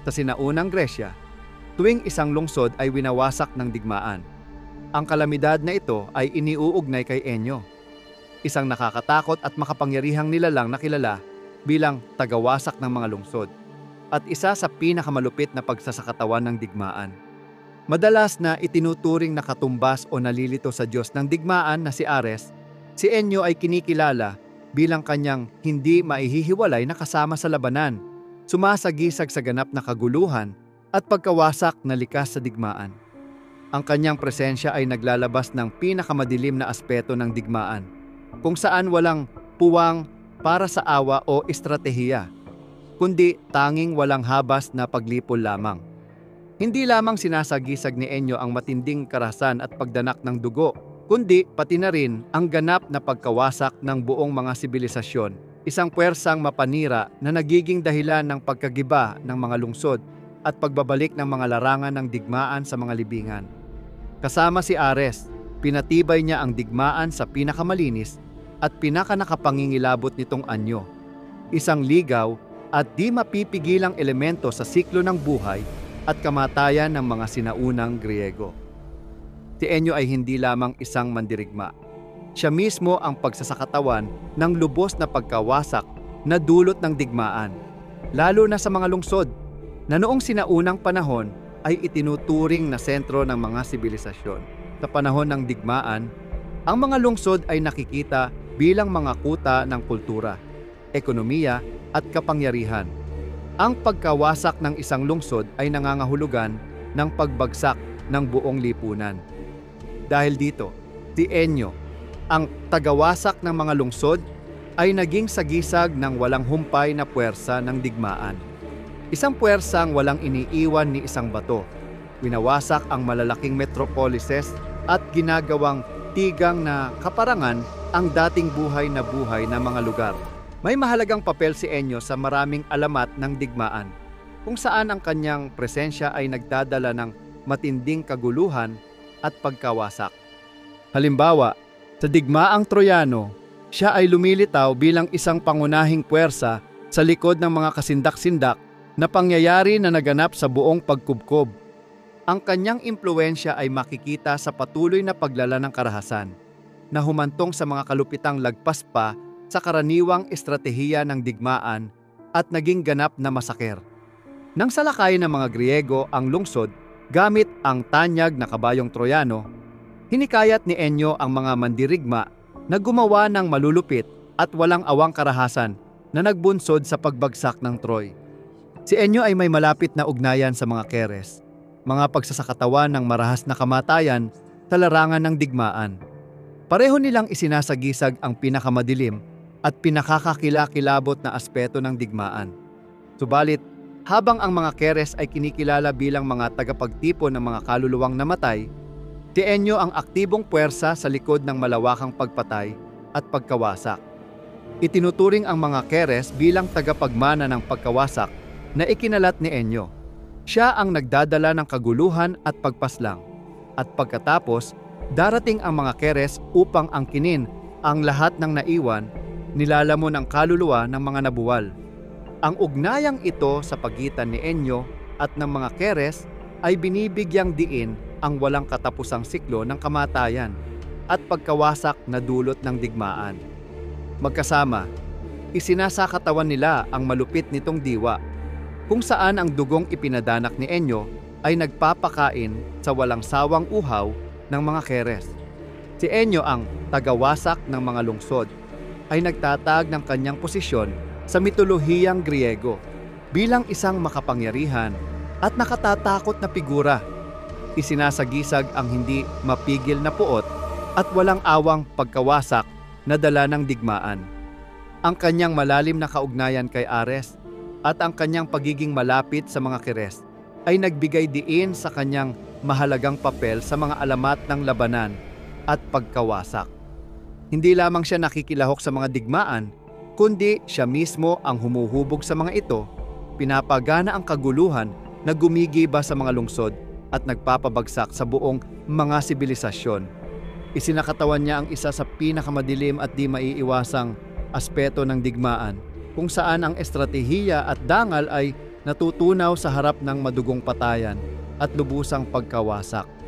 Sa sinaunang Gresya, tuwing isang lungsod ay winawasak ng digmaan, ang kalamidad na ito ay iniuugnay kay Enyo, isang nakakatakot at makapangyarihang nilalang na kilala bilang tagawasak ng mga lungsod at isa sa pinakamalupit na pagsasakatawan ng digmaan. Madalas na itinuturing na katumbas o nalilito sa Diyos ng digmaan na si Ares, si Enyo ay kinikilala bilang kanyang hindi maihihiwalay na kasama sa labanan, sumasagisag sa ganap na kaguluhan at pagkawasak na likas sa digmaan. Ang kanyang presensya ay naglalabas ng pinakamadilim na aspeto ng digmaan, kung saan walang puwang para sa awa o estratehiya, kundi tanging walang habas na paglipol lamang. Hindi lamang sinasagisag ni Enyo ang matinding karahasan at pagdanak ng dugo, kundi pati na rin ang ganap na pagkawasak ng buong mga sibilisasyon, isang puwersang mapanira na nagiging dahilan ng pagkagiba ng mga lungsod at pagbabalik ng mga larangan ng digmaan sa mga libingan. Kasama si Ares, pinatibay niya ang digmaan sa pinakamalinis at pinakanakapangingilabot nitong anyo, isang ligaw at di mapipigilang elemento sa siklo ng buhay at kamatayan ng mga sinaunang Griego. Si Enyo ay hindi lamang isang mandirigma. Siya mismo ang pagsasakatawan ng lubos na pagkawasak na dulot ng digmaan, lalo na sa mga lungsod na noong sinaunang panahon ay itinuturing na sentro ng mga sibilisasyon. Sa panahon ng digmaan, ang mga lungsod ay nakikita bilang mga kuta ng kultura, ekonomiya at kapangyarihan. Ang pagkawasak ng isang lungsod ay nangangahulugan ng pagbagsak ng buong lipunan. Dahil dito, si Enyo, ang tagawasak ng mga lungsod, ay naging sagisag ng walang humpay na puwersa ng digmaan. Isang puwersang walang iniiwan ni isang bato. Winawasak ang malalaking metropolises at ginagawang tigang na kaparangan ang dating buhay na mga lugar. May mahalagang papel si Enyo sa maraming alamat ng digmaan, kung saan ang kanyang presensya ay nagdadala ng matinding kaguluhan at pagkawasak. Halimbawa, sa digmaang Troyano, siya ay lumilitaw bilang isang pangunahing puwersa sa likod ng mga kasindak-sindak na pangyayari na naganap sa buong pagkubkob. Ang kanyang impluwensya ay makikita sa patuloy na paglala ng karahasan, na humantong sa mga kalupitang lagpas pa sa karaniwang estratehiya ng digmaan at naging ganap na masaker. Nang salakay ng mga Griego ang lungsod gamit ang tanyag na kabayong Troyano, hinikayat ni Enyo ang mga mandirigma na gumawa ng malulupit at walang awang karahasan na nagbunsod sa pagbagsak ng Troy. Si Enyo ay may malapit na ugnayan sa mga Keres, mga pagsasakatawan ng marahas na kamatayan sa larangan ng digmaan. Pareho nilang isinasagisag ang pinakamadilim at pinakakakilakilabot na aspeto ng digmaan. Subalit, habang ang mga Keres ay kinikilala bilang mga tagapagtipon ng mga kaluluwang namatay, si Enyo ang aktibong puwersa sa likod ng malawakang pagpatay at pagkawasak. Itinuturing ang mga Keres bilang tagapagmana ng pagkawasak na ikinalat ni Enyo. Siya ang nagdadala ng kaguluhan at pagpaslang. At pagkatapos, darating ang mga Keres upang angkinin ang lahat ng naiwan, nilalamon ang kaluluwa ng mga nabuwal. Ang ugnayang ito sa pagitan ni Enyo at ng mga Keres ay binibigyang diin ang walang katapusang siklo ng kamatayan at pagkawasak na dulot ng digmaan. Magkasama, isinasakatawan nila ang malupit nitong diwa, kung saan ang dugong ipinadanak ni Enyo ay nagpapakain sa walang sawang uhaw ng mga Keres. Si Enyo ang tagawasak ng mga lungsod, ay nagtatag ng kanyang posisyon sa mitolohiyang Griego bilang isang makapangyarihan at nakatatakot na figura. Isinasagisag ang hindi mapigil na puot at walang awang pagkawasak na dala ng digmaan. Ang kanyang malalim na kaugnayan kay Ares at ang kanyang pagiging malapit sa mga Keres ay nagbigay diin sa kanyang mahalagang papel sa mga alamat ng labanan at pagkawasak. Hindi lamang siya nakikilahok sa mga digmaan, kundi siya mismo ang humuhubog sa mga ito, pinapagana ang kaguluhan na gumigiba sa mga lungsod at nagpapabagsak sa buong mga sibilisasyon. Isinakatawan niya ang isa sa pinakamadilim at di maiiwasang aspeto ng digmaan, kung saan ang estratehiya at dangal ay natutunaw sa harap ng madugong patayan at lubusang pagkawasak.